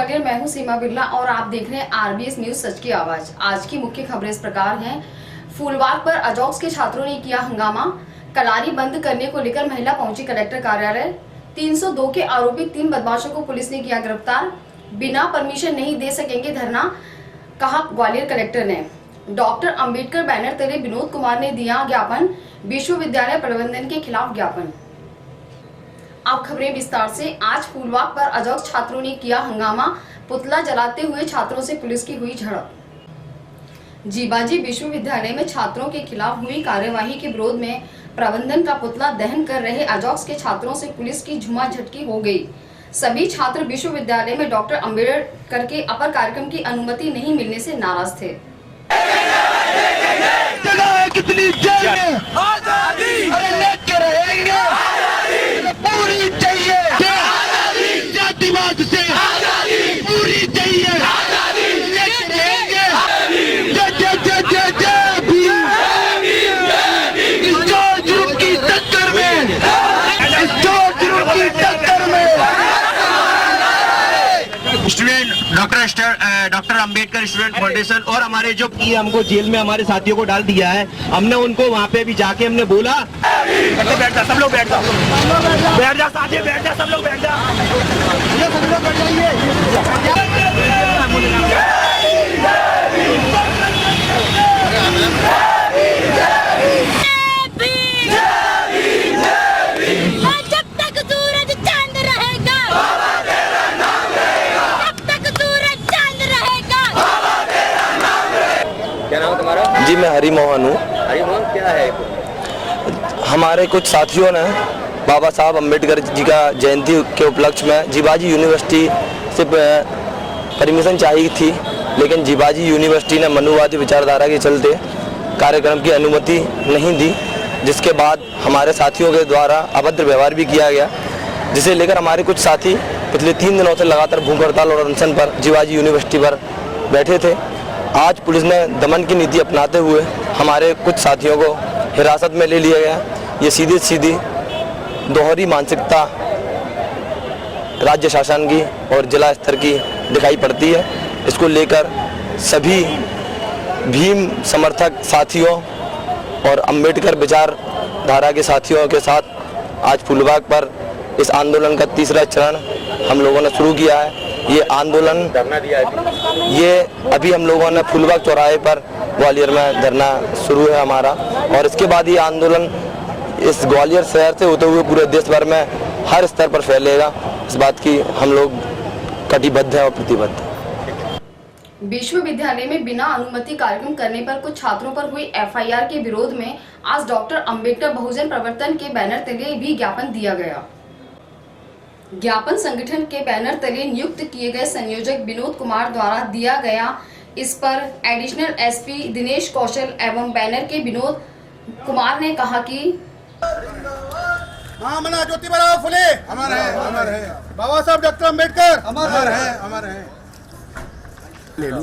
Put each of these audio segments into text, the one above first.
ग्वालियर। मैं हूं सीमा बिरला और आप देख रहे हैं आरबीएस न्यूज सच की आवाज। आज की मुख्य खबरें इस प्रकार हैं। फूलबाग पर अजॉक्स के छात्रों ने किया हंगामा। कलारी बंद करने को लेकर महिला पहुंची कलेक्टर कार्यालय। 302 के आरोपी 3 बदमाशों को पुलिस ने किया गिरफ्तार। बिना परमिशन नहीं दे सकेंगे धरना, कहा ग्वालियर कलेक्टर ने। डॉक्टर अंबेडकर बैनर तले विनोद कुमार ने दिया ज्ञापन। विश्वविद्यालय प्रबंधन के खिलाफ ज्ञापन। अब खबरें विस्तार से। आज फूलबाग पर अजॉक्स छात्रों ने किया हंगामा। पुतला जलाते हुए छात्रों से पुलिस की हुई झड़प। जीबाजी विश्वविद्यालय में छात्रों के खिलाफ हुई कार्यवाही के विरोध में प्रबंधन का पुतला दहन कर रहे अजॉक्स के छात्रों से पुलिस की झुमाझटकी हो गई। सभी छात्र विश्वविद्यालय में डॉक्टर अंबेडकर के अपर कार्यक्रम की अनुमति नहीं मिलने से नाराज थे। कितनी आजादी लेके रहेंगे, पूरी चाहिए जातिवाद से, पूरी चाहिए लेके रहेंगे। की टक्कर में, student doctor Ambedkar student foundation और हमारे जो हमको जेल में हमारे साथियों को डाल दिया है, हमने उनको वहाँ पे भी जाके हमने बोला बैठ जा, सब लोग बैठ जा, बैठ जा साथी, बैठ जा, सब लोग बैठ जा, सब लोग बैठ जाइए। क्या नाम है तुम्हारा? जी मैं हरी मोहन हूँ। हरी मोहन, क्या है? हमारे कुछ साथियों ने बाबा साहब अम्बेडकर जी का जयंती के उपलक्ष्य में जीबाजी यूनिवर्सिटी से परमिशन चाहिए थी, लेकिन जीबाजी यूनिवर्सिटी ने मनुवादी विचारधारा के चलते कार्यक्रम की अनुमति नहीं दी, जिसके बाद हमारे साथियों के द्वारा अभद्र व्यवहार भी किया गया, जिसे लेकर हमारे कुछ साथी पिछले 3 दिनों से लगातार भूख हड़ताल और अनशन पर जीबाजी यूनिवर्सिटी पर बैठे थे। आज पुलिस ने दमन की नीति अपनाते हुए हमारे कुछ साथियों को हिरासत में ले लिया गया। ये सीधी सीधी दोहरी मानसिकता राज्य शासन की और जिला स्तर की दिखाई पड़ती है। इसको लेकर सभी भीम समर्थक साथियों और अंबेडकर विचारधारा के साथियों के साथ आज फूलबाग पर इस आंदोलन का तीसरा चरण हम लोगों ने शुरू किया है। ये आंदोलन धरना दिया है, ये अभी हम लोगों ने फूलबाग चौराहे पर ग्वालियर में धरना शुरू है हमारा, और इसके बाद ये आंदोलन इस ग्वालियर शहर से होते हुए पूरे देश भर में हर स्तर पर फैलेगा। इस बात की हम लोग कटिबद्ध हैं और प्रतिबद्ध हैं। विश्वविद्यालय में बिना अनुमति कार्यक्रम करने पर कुछ छात्रों पर हुई एफआईआर के विरोध में आज डॉक्टर अंबेडकर बहुजन प्रवर्तन के बैनर तले भी ज्ञापन दिया गया। ज्ञापन संगठन के बैनर तले नियुक्त किए गए संयोजक विनोद कुमार द्वारा दिया गया। इस पर एडिशनल एसपी दिनेश कौशल एवं बैनर के विनोद कुमार ने कहा कि महामना ज्योतिबा फुले अमर है, अमर है। बाबा साहब डॉक्टर अंबेडकर अमर है, अमर है। ले लो,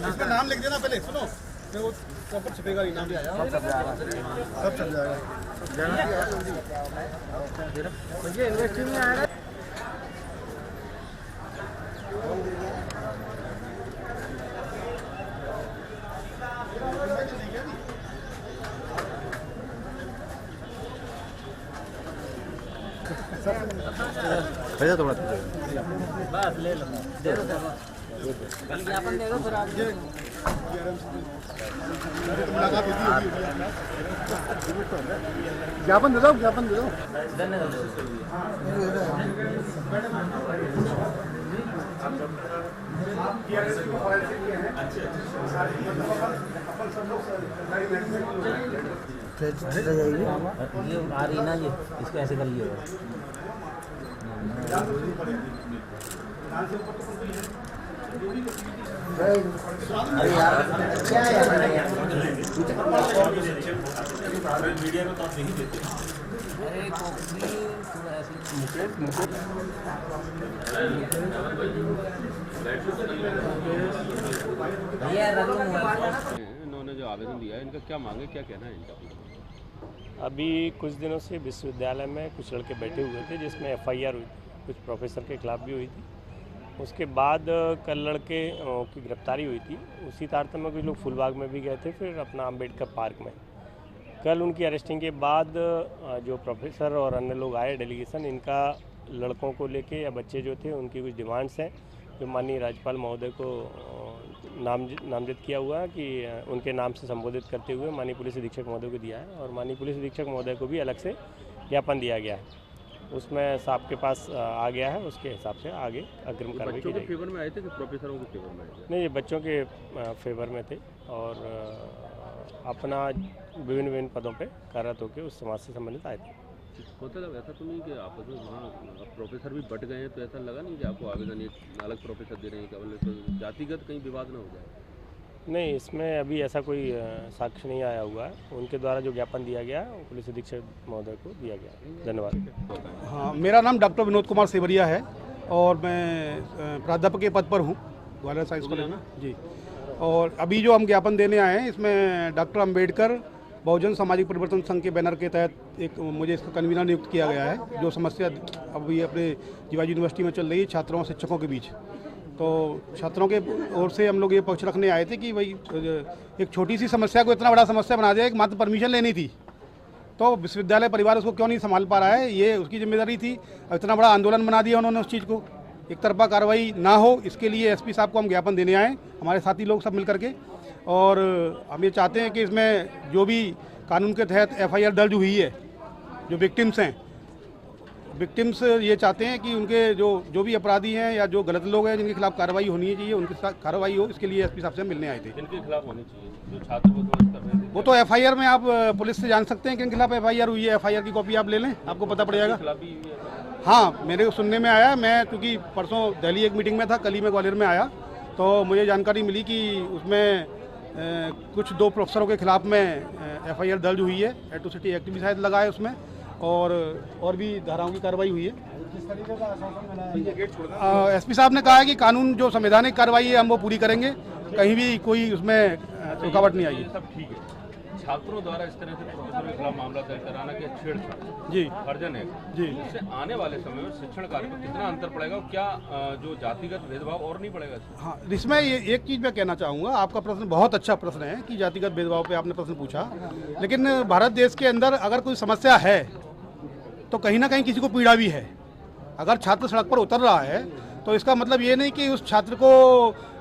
इसका नाम लिख देना पहले, सुनो वो प्रॉपर छपेगा, नाम भी आया, सब चल जाएगा। ये यूनिवर्सिटी में आ रहा है। भैया थोड़ा बस ले लो, दे दो ज्ञापन दे दो, फिर आप ज्ञापन दे दो, ज्ञापन दे दो। ये आ रही ना, ये इसको ऐसे कर लिया मीडिया में तो आप नहीं देते। इन्होंने जो आवेदन दिया है, इनका क्या मांगे, क्या कहना है इनका? अभी कुछ दिनों से विश्वविद्यालय में कुछ लड़के बैठे हुए थे, जिसमें एफआईआर हुई थी, कुछ प्रोफेसर के खिलाफ भी हुई थी। उसके बाद कल लड़के की गिरफ्तारी हुई थी। उसी तारतम्य में कुछ लोग फूलबाग में भी गए थे, फिर अपना अम्बेडकर पार्क में। कल उनकी अरेस्टिंग के बाद जो प्रोफेसर और अन्य लोग आए डेलीगेशन, इनका लड़कों को लेके या बच्चे जो थे उनकी कुछ डिमांड्स हैं जो माननीय राज्यपाल महोदय को नामजद किया हुआ है कि उनके नाम से संबोधित करते हुए माननीय पुलिस अधीक्षक महोदय को दिया है। और माननीय पुलिस अधीक्षक महोदय को भी अलग से ज्ञापन दिया गया है, उसमें साहब के पास आ गया है, उसके हिसाब से आगे अग्रिम कार्रवाई की जाएगी। फेवर में आए थे कि प्रोफेसरों के फेवर में आए थे? नहीं, ये बच्चों के फेवर में थे और अपना विभिन्न पदों पे कार्यरत होकर उस समाज से संबंधित आए थे। होता लगा ऐसा तो नहीं कि आपस में वहाँ प्रोफेसर भी बट गए हैं, तो ऐसा लगा नहीं कि आपको आवेदन एक अलग प्रोफेसर दे रहे हैं केवल, तो जातिगत कहीं विवाद ना हो जाए? नहीं, इसमें अभी ऐसा कोई साक्ष्य नहीं आया हुआ है। उनके द्वारा जो ज्ञापन दिया गया है पुलिस अधीक्षक महोदय को दिया गया। धन्यवाद। हाँ, मेरा नाम डॉक्टर विनोद कुमार सेवरिया है और मैं प्राध्यापक के पद पर हूँ ग्वालियर साइंस कॉलेज में जी। और अभी जो हम ज्ञापन देने आए हैं इसमें डॉक्टर अम्बेडकर बहुजन सामाजिक परिवर्तन संघ के बैनर के तहत एक मुझे इसका कन्वीनर नियुक्त किया गया है। जो समस्या अभी अपने जीवाजी यूनिवर्सिटी में चल रही है छात्रों और शिक्षकों के बीच, तो छात्रों के ओर से हम लोग ये पक्ष रखने आए थे कि भाई एक छोटी सी समस्या को इतना बड़ा समस्या बना दिया, एक मात्र परमिशन लेनी थी, तो विश्वविद्यालय परिवार उसको क्यों नहीं संभाल पा रहा है, ये उसकी जिम्मेदारी थी। इतना बड़ा आंदोलन बना दिया उन्होंने उस चीज़ को। एक तरफा कार्रवाई ना हो, इसके लिए एसपी साहब को हम ज्ञापन देने आए, हमारे साथी लोग सब मिल करके। और हम ये चाहते हैं कि इसमें जो भी कानून के तहत एफआईआर दर्ज हुई है, जो विक्टिम्स हैं, विक्टिम्स ये चाहते हैं कि उनके जो भी अपराधी हैं या जो गलत लोग हैं जिनके खिलाफ कार्रवाई होनी चाहिए, उनके साथ कार्रवाई हो, इसके लिए एसपी साहब से मिलने आए थे। जिनके खिलाफ होनी चाहिए, जो छात्र विरोध कर रहे थे, वो तो एफआईआर में आप पुलिस से जान सकते हैं किन खिलाफ एफआईआर हुई है। एफआईआर की कॉपी आप ले लें, आपको पता पड़ जाएगा। खिलाफ भी हुई है। हाँ, मेरे को सुनने में आया, मैं क्योंकि परसों दिल्ली एक मीटिंग में था, कल ही मैं ग्वालियर में आया, तो मुझे जानकारी मिली कि उसमें कुछ 2 प्रोफेसरों के खिलाफ में एफआईआर दर्ज हुई है। एट्रोसिटी एक्ट भी शायद लगा है उसमें, और भी धाराओं की कार्रवाई हुई है। एसपी साहब ने कहा है कि कानून जो संवैधानिक कार्रवाई है हम वो पूरी करेंगे, कहीं भी कोई उसमें रुकावट नहीं आएगी। सब ठीक है। छात्रों द्वारा इस तरह से प्रोफेसर के खिलाफ मामला दर्ज कराना कि छेड़छाड़ जी अर्जन है जी, इससे आने वाले समय में शिक्षण कार्य में कितना अंतर पड़ेगा और क्या जो जातिगत भेदभाव और नहीं पड़ेगा? हाँ, इसमें ये एक चीज़ मैं कहना चाहूँगा, आपका प्रश्न बहुत अच्छा प्रश्न है कि जातिगत भेदभाव पे आपने प्रश्न पूछा, लेकिन भारत देश के अंदर अगर कोई समस्या है तो कहीं ना कहीं किसी को पीड़ा भी है। अगर छात्र सड़क पर उतर रहा है तो इसका मतलब ये नहीं कि उस छात्र को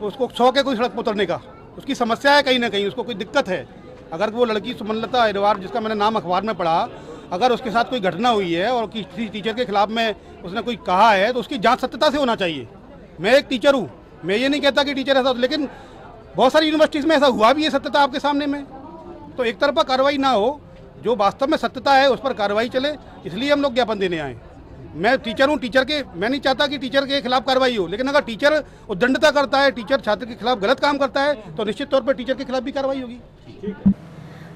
उसको शौक है कोई सड़क पर उतरने का, उसकी समस्या है, कहीं ना कहीं उसको कोई दिक्कत है। अगर वो लड़की सुमनलता अहिरवार, जिसका मैंने नाम अखबार में पढ़ा, अगर उसके साथ कोई घटना हुई है और किसी टीचर के खिलाफ में उसने कोई कहा है तो उसकी जांच सत्यता से होना चाहिए। मैं एक टीचर हूँ, मैं ये नहीं कहता कि टीचर ऐसा, लेकिन बहुत सारी यूनिवर्सिटीज़ में ऐसा हुआ भी है सत्यता आपके सामने में। तो एक तरफा कार्रवाई ना हो, जो वास्तव में सत्यता है उस पर कार्रवाई चले, इसलिए हम लोग ज्ञापन देने आए। मैं टीचर हूँ, मैं नहीं चाहता कि टीचर के खिलाफ कार्रवाई हो, लेकिन अगर टीचर उद्दंडता करता है, टीचर छात्र के खिलाफ गलत काम करता है, तो निश्चित तौर पर टीचर के खिलाफ भी कार्रवाई होगी।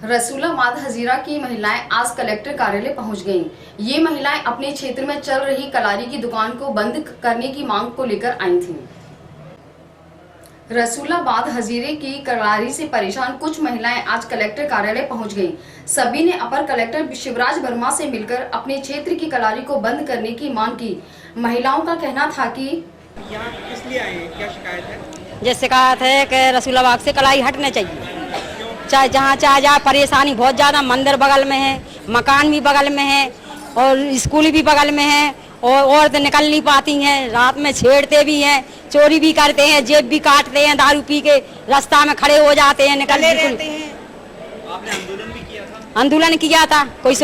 रसूलाबाद हजीरा की महिलाएं आज कलेक्टर कार्यालय पहुंच गईं। ये महिलाएं अपने क्षेत्र में चल रही कलारी की दुकान को बंद करने की मांग को लेकर आई थीं। रसूलाबाद हजीरे की कलारी से परेशान कुछ महिलाएं आज कलेक्टर कार्यालय पहुंच गईं। सभी ने अपर कलेक्टर शिवराज वर्मा से मिलकर अपने क्षेत्र की कलारी को बंद करने की मांग की। महिलाओं का कहना था कि यहाँ किस लिए आए हैं, क्या शिकायत है? ये शिकायत है कि रसूलाबाद से कलाई हटने चाहिए, चाहे जहाँ चाहे जाए। परेशानी बहुत ज़्यादा, मंदिर बगल में है, मकान भी बगल में है और स्कूल भी बगल में है, और औरतें निकल नहीं पाती हैं, रात में छेड़ते भी हैं, चोरी भी करते हैं, जेब भी काटते हैं, दारू पी के रास्ता में खड़े हो जाते हैं, निकल रहते हैं। आपने आंदोलन भी किया था? आंदोलन किया था, कोई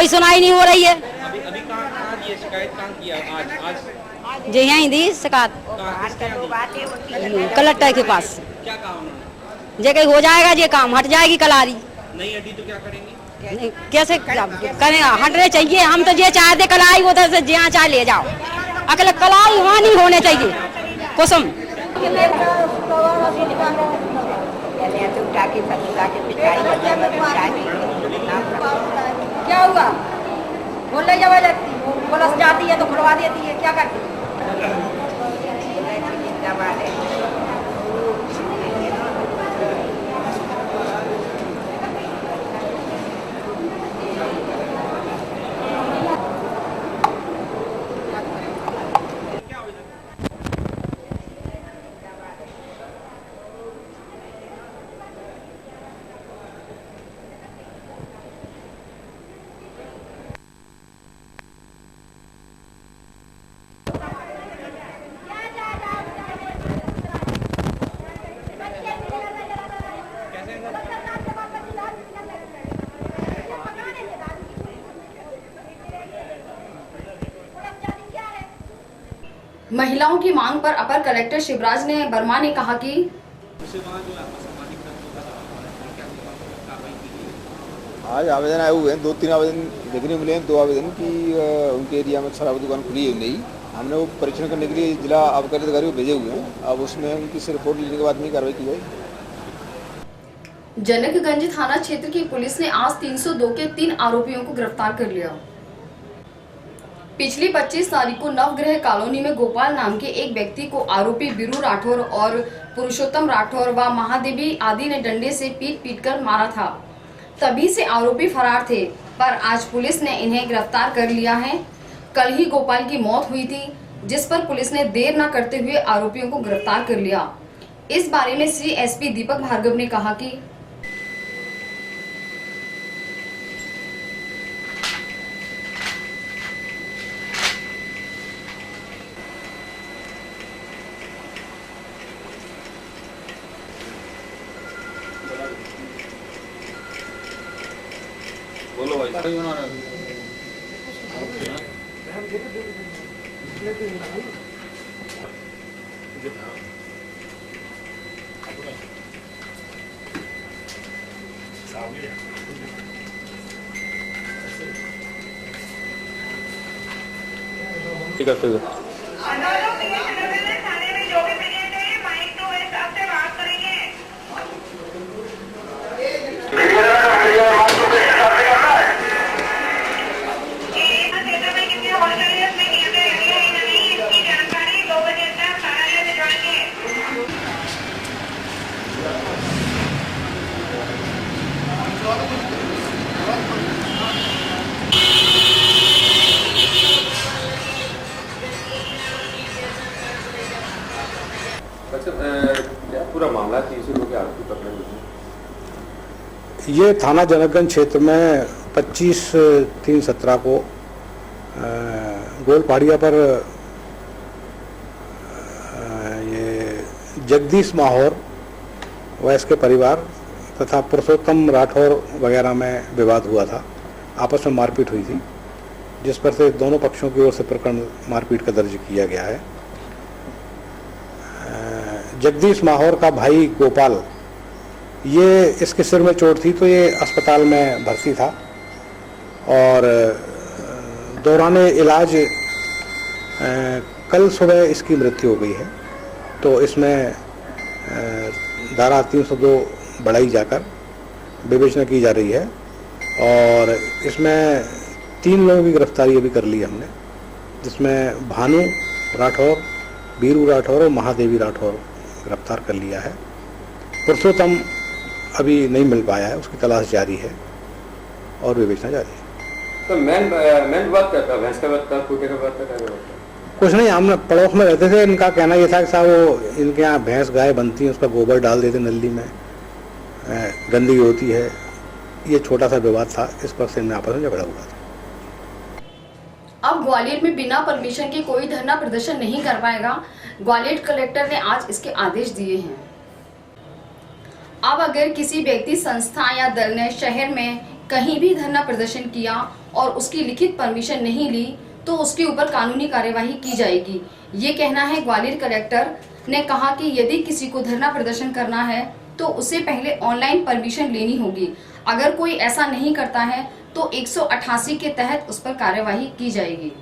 सुनाई नहीं हो रही है। अभी कहाँ दी शिकायत, कहाँ किया? आज जी यहीं दी शिकायत कलेक्टर के पास। क्या कहा उन्होंने? जे कहीं हो जाएगा, ये काम हट जाएगी कलारी। नहीं हटी तो क्या करेंगे? कैसे करें, हटने चाहिए। हम तो ये चाहते कलाई उधर से जहाँ चाहे ले जाओ, अकेले कलाई वहाँ नहीं होने चाहिए। कुसुम क्या हुआ, बोलने जबरदस्ती पुलिस जाती है तो खुलवा देती है, क्या करती है? महिलाओं की मांग पर अपर कलेक्टर शिवराज ने वर्मा ने कहा कि आज आवेदन आए हुए हैं, 2-3 आवेदन देखने मिले हैं। 2 आवेदन की उनके एरिया में शराब दुकान खुली है नहीं। हमने वो परीक्षण करने के लिए जिला आबकारी अधिकारी को भेजे हुए हैं। अब उसमें उनकी से रिपोर्ट लेने के बाद में कार्रवाई की जाएगी। जनकगंज थाना क्षेत्र की पुलिस ने आज 302 के 3 आरोपियों को गिरफ्तार कर लिया। पिछली 25 तारीख को नवग्रह कॉलोनी में गोपाल नाम के एक व्यक्ति को आरोपी बीरू राठौर और पुरुषोत्तम राठौर व महादेवी आदि ने डंडे से पीट कर मारा था। तभी से आरोपी फरार थे, पर आज पुलिस ने इन्हें गिरफ्तार कर लिया है। कल ही गोपाल की मौत हुई थी, जिस पर पुलिस ने देर न करते हुए आरोपियों को गिरफ्तार कर लिया। इस बारे में एसपी दीपक भार्गव ने कहा कि बोलो भाई। ठीक है ठीक है। पूरा मामला 300 लोग आरोपी पकड़े हुए। ये थाना जनकगंज क्षेत्र में 25/3/17 को गोल पहाड़िया पर ये जगदीश माहौर व इसके परिवार तथा पुरुषोत्तम राठौर वगैरह में विवाद हुआ था। आपस में मारपीट हुई थी, जिस पर से दोनों पक्षों की ओर से प्रकरण मारपीट का दर्ज किया गया है। जगदीश माहौर का भाई गोपाल, ये इसके सिर में चोट थी तो ये अस्पताल में भर्ती था और दौरान इलाज कल सुबह इसकी मृत्यु हो गई है। तो इसमें धारा 302 बढ़ाई जाकर विवेचना की जा रही है और इसमें 3 लोगों की गिरफ्तारी अभी कर ली हमने, जिसमें भानु राठौर, बीरू राठौर और महादेवी राठौर गिरफ्तार कर लिया है। पुरुषोत्तम अभी नहीं मिल पाया है, उसकी तलाश जारी है और विवेचना जारी है। तो मेन बात करता भैंस का बात था, कुत्ते का बात था, कुछ नहीं, हम पड़ोस में रहते थे। इनका कहना ये था कि साहब वो इनके यहाँ भैंस गाय बनती है, उसका गोबर डाल देते नली में, गंदगी होती है। ये छोटा सा विवाद था, इस पर से इनमें आपस में झगड़ा हुआ था। अब ग्वालियर में बिना परमिशन के कोई धरना प्रदर्शन नहीं कर पाएगा। ग्वालियर कलेक्टर ने आज इसके आदेश दिए हैं। अब अगर किसी व्यक्ति, संस्था या दल ने शहर में कहीं भी धरना प्रदर्शन किया और उसकी लिखित परमिशन नहीं ली तो उसके ऊपर कानूनी कार्यवाही की जाएगी। ये कहना है ग्वालियर कलेक्टर ने कहा कि यदि किसी को धरना प्रदर्शन करना है तो उसे पहले ऑनलाइन परमिशन लेनी होगी। अगर कोई ऐसा नहीं करता है तो 188 के तहत उस पर कार्यवाही की जाएगी।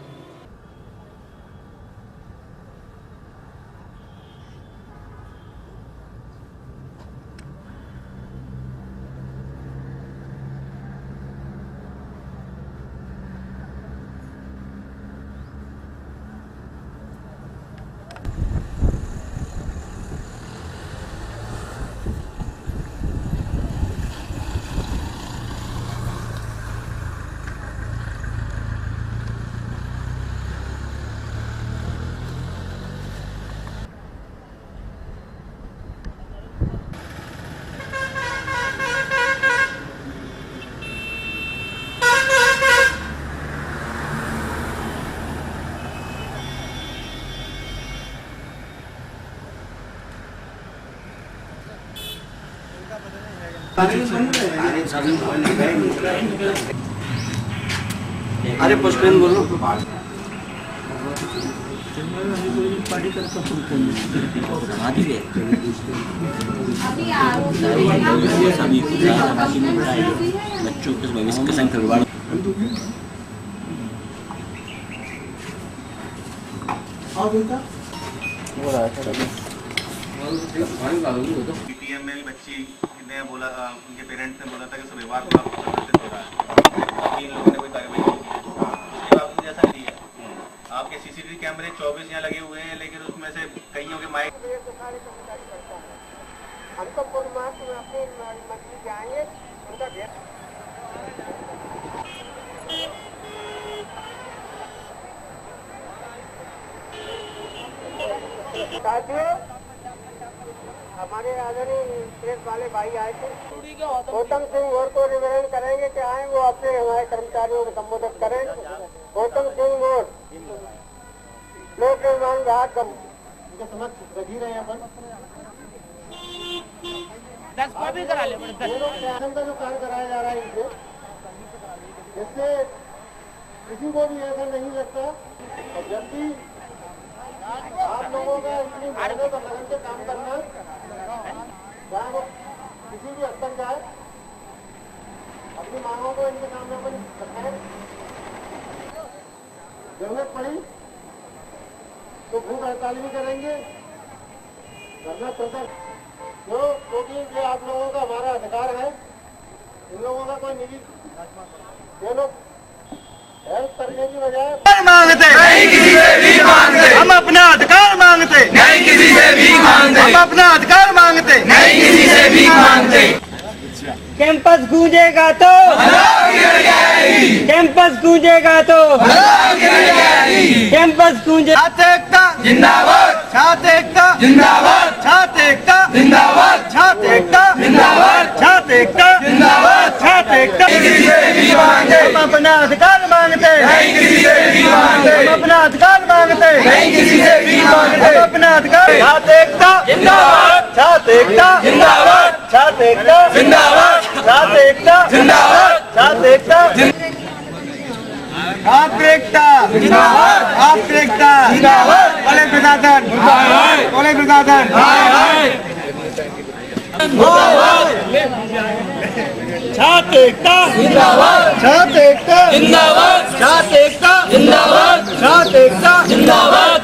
अरे पुष्पेन बोलो। पार्टी का आदि है सभी बच्चों के भविष्य का संकल्प पीएमएल बच्ची ने बोला, उनके पेरेंट्स ने बोला था कि रविवार को प्रदर्शित हो रहा है, इन लोगों ने कोई कार्रवाई नहीं की। उसके बावजूद जैसा नहीं है, आपके सीसीटीवी कैमरे 24 यहाँ लगे हुए हैं, लेकिन उसमें से कईयों के माइक हमको पूर्णमास में अपने मंत्री जाएंगे उनका साथियों, हमारे आदरणीय प्रेस वाले भाई आए थे, गौतम सिंह और को निवेदन करेंगे कि आए वो अपने हमारे कर्मचारियों को संबोधित करें। गौतम सिंह और लोक निर्माण विभाग का समक्ष रखी रहे अपन 10 कॉपी करा ले, का जो कार्य कराया जा रहा है इनसे, जिससे किसी को भी ऐसा नहीं लगता। और जब भी आप लोगों का इतनी मेहनत और लगन से काम करना, चाहे वो किसी भी हद तक जाए, अपनी मांगों को इनके सामने अपन रखें। जरूरत पड़ी तो भूख हड़ताल भी करेंगे, धरना प्रदर्शन, क्योंकि ये आप लोगों का हमारा अधिकार है। इन लोगों का कोई निजी, ये लोग हेल्प करने की बजाय मांगते नहीं, किसी से भी मांगते, हम अपना अधिकार मांगते नहीं, किसी से भी मांगते, हम अपना अधिकार मांगते नहीं, किसी से भी मांगते। कैंपस गूंजेगा तो कैंपस गूंजेगा तो कैंपस गूंजे। छात्र एकता जिंदाबाद, छात्र एकता जिंदाबाद, छात्र एकता जिंदाबाद, छात्र एकता जिंदाबाद, छात्र एकता जिंदाबाद, छात्र एकता। हम अपना अधिकार मांगते नहीं, किसी से भी मांगते, हम अपना अधिकार मांगते नहीं, किसी से भी मांगते, हम अपना अधिकार। छात्र एकता जिंदाबाद, छात्र एकता जिंदाबाद, छात्र एकता जिंदाबाद, छात्र एकता जिंदाबाद, छात्र एकता छात्र एकता जिंदाबाद, छात्र एकता जिंदाबाद। बोले प्रशासन, बोले प्रशासन, छात्र एकता जिंदाबाद, छात्र एकता जिंदाबाद, छात्र एकता जिंदाबाद, छात्र एकता जिंदाबाद।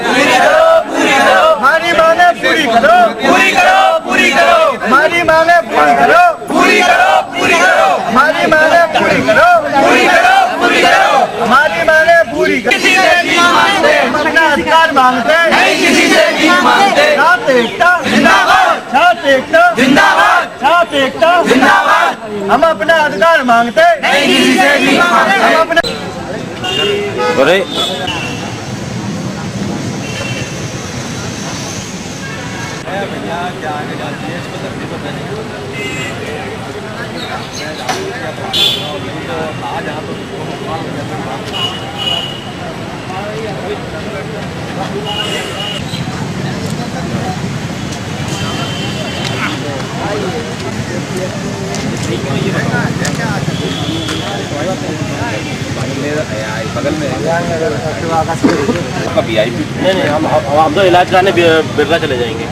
पूरी करो, पूरी करो, हमारी मांगे पूरी करो, पूरी करो, पूरी करो, हमारी मांगे पूरी करो, पूरी करो, पूरी करो, हमारी मांगे पूरी करो, पूरी करो, पूरी करो, हमारी मांगे पूरी करो। किसी से भी मांगते, हम अपना अधिकार मांगते नहीं, किसी से भी मांगते। छात्र एकता जिंदाबाद, छात्र एकता जिंदाबाद, छात्र एकता जिंदाबाद, हम अपना अधिकार मांगते नहीं, किसी से भी मांगते, हम अपना। भैया क्या आगे जाती है, इसको धरती तो पहले आ जहाँ तो बगल में नहीं, हम तो इलाज कराने बिरला चले जाएंगे।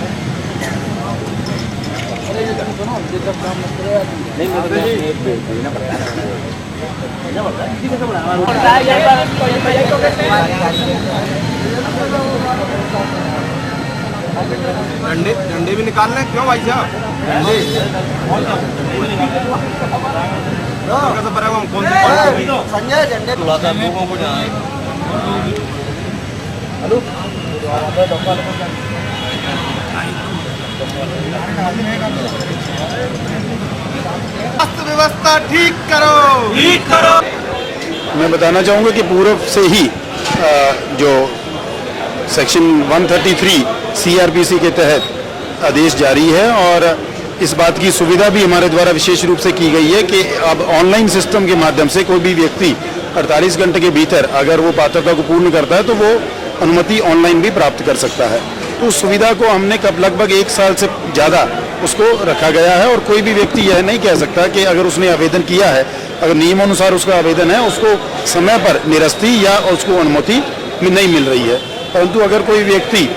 डंडे भी निकाल लें, क्यों भाई साहब? हम कौन से संजय झंडे थोड़ा सा लोगों को जाए। हेलो व्यवस्था ठीक करो, ठीक करो। मैं बताना चाहूँगा कि पूर्व से ही जो सेक्शन 133 CRPC के तहत आदेश जारी है और इस बात की सुविधा भी हमारे द्वारा विशेष रूप से की गई है कि अब ऑनलाइन सिस्टम के माध्यम से कोई भी व्यक्ति 48 घंटे के भीतर अगर वो पात्रता को पूर्ण करता है तो वो अनुमति ऑनलाइन भी प्राप्त कर सकता है। तो उस सुविधा को हमने कब लगभग 1 साल से ज़्यादा उसको रखा गया है। और कोई भी व्यक्ति यह नहीं कह सकता कि अगर उसने आवेदन किया है, अगर नियमानुसार उसका आवेदन है, उसको समय पर निरस्ती या उसको अनुमति नहीं मिल रही है। परंतु अगर कोई व्यक्ति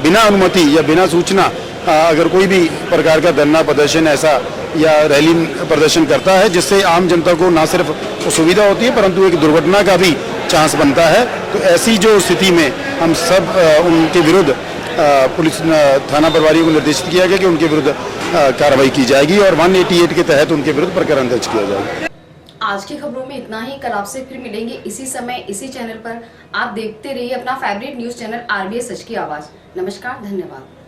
बिना अनुमति या बिना सूचना अगर कोई भी प्रकार का धरना प्रदर्शन ऐसा या रैली प्रदर्शन करता है जिससे आम जनता को ना सिर्फ सुविधा होती है परंतु एक दुर्घटना का भी चांस बनता है, तो ऐसी जो स्थिति में हम सब उनके विरुद्ध पुलिस थाना प्रभारियों को निर्देशित किया गया कि उनके विरुद्ध कार्रवाई की जाएगी और 188 के तहत उनके विरुद्ध प्रकरण दर्ज किया जाएगा। आज की खबरों में इतना ही। कल आपसे फिर मिलेंगे इसी समय इसी चैनल पर। आप देखते रहिए अपना फेवरेट न्यूज चैनल RBS सच की आवाज। नमस्कार, धन्यवाद।